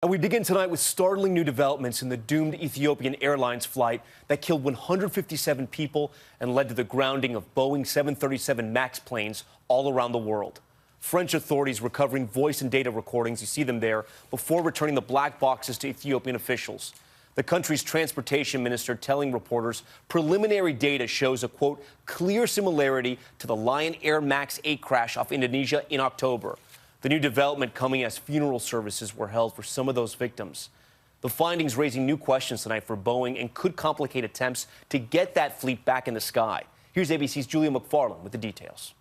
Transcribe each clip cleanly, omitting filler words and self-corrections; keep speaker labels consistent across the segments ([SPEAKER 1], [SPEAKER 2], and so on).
[SPEAKER 1] And we begin tonight with startling new developments in the doomed Ethiopian Airlines flight that killed 157 people and led to the grounding of Boeing 737 MAX planes all around the world. French authorities recovering voice and data recordings, you see them there, before returning the black boxes to Ethiopian officials. The country's transportation minister telling reporters preliminary data shows a, quote, clear similarity to the Lion Air MAX 8 crash off Indonesia in October. The new development coming as funeral services were held for some of those victims. The findings raising new questions tonight for Boeing and could complicate attempts to get that fleet back in the sky. Here's ABC's Julia McFarland with the details.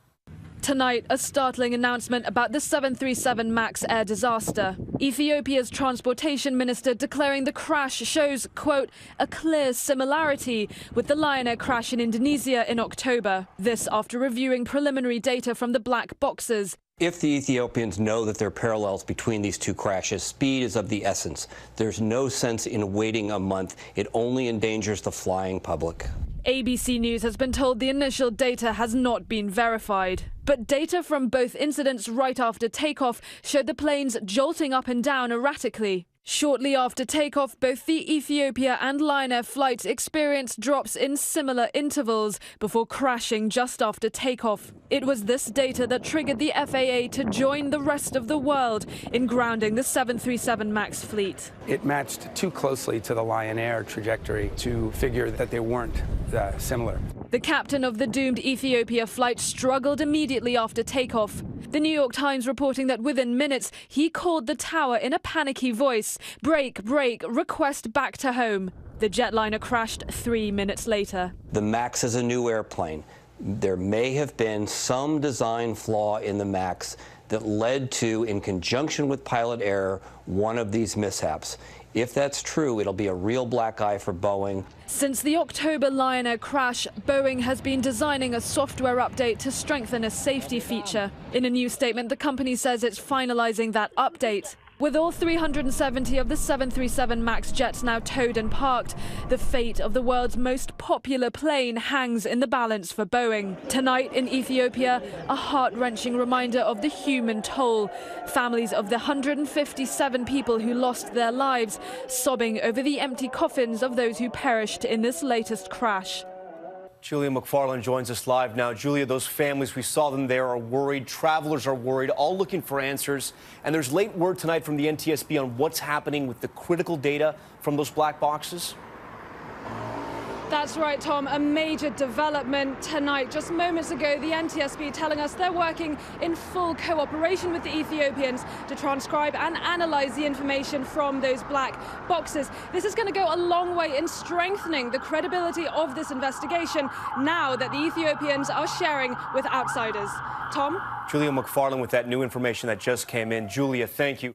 [SPEAKER 2] Tonight, a startling announcement about the 737 MAX air disaster. Ethiopia's transportation minister declaring the crash shows, quote, a clear similarity with the Lion Air crash in Indonesia in October. This after reviewing preliminary data from the black boxes.
[SPEAKER 3] If the Ethiopians know that there are parallels between these two crashes, speed is of the essence. There's no sense in waiting a month. It only endangers the flying public.
[SPEAKER 2] ABC News has been told the initial data has not been verified. But data from both incidents right after takeoff showed the planes jolting up and down erratically. Shortly after takeoff, both the Ethiopia and Lion Air flights experienced drops in similar intervals before crashing just after takeoff. It was this data that triggered the FAA to join the rest of the world in grounding the 737 MAX fleet.
[SPEAKER 4] It matched too closely to the Lion Air trajectory to figure that they weren't similar.
[SPEAKER 2] The captain of the doomed Ethiopia flight struggled immediately after takeoff. The New York Times reporting that within minutes, he called the tower in a panicky voice. Break, break, request back to home. The jetliner crashed 3 minutes later.
[SPEAKER 3] The MAX is a new airplane. There may have been some design flaw in the MAX that led to, in conjunction with pilot error, one of these mishaps. If that's true, it'll be a real black eye for Boeing.
[SPEAKER 2] Since the October Lion Air crash, Boeing has been designing a software update to strengthen a safety feature. In a new statement, the company says it's finalizing that update. With all 370 of the 737 MAX jets now towed and parked, the fate of the world's most popular plane hangs in the balance for Boeing. Tonight in Ethiopia, a heart-wrenching reminder of the human toll. Families of the 157 people who lost their lives, sobbing over the empty coffins of those who perished in this latest crash.
[SPEAKER 1] Julia McFarland joins us live now. Julia, those families, we saw them there, are worried. Travelers are worried, all looking for answers. And there's late word tonight from the NTSB on what's happening with the critical data from those black boxes.
[SPEAKER 5] That's right, Tom. A major development tonight. Just moments ago, the NTSB telling us they're working in full cooperation with the Ethiopians to transcribe and analyze the information from those black boxes. This is going to go a long way in strengthening the credibility of this investigation now that the Ethiopians are sharing with outsiders. Tom?
[SPEAKER 1] Julia McFarland with that new information that just came in. Julia, thank you.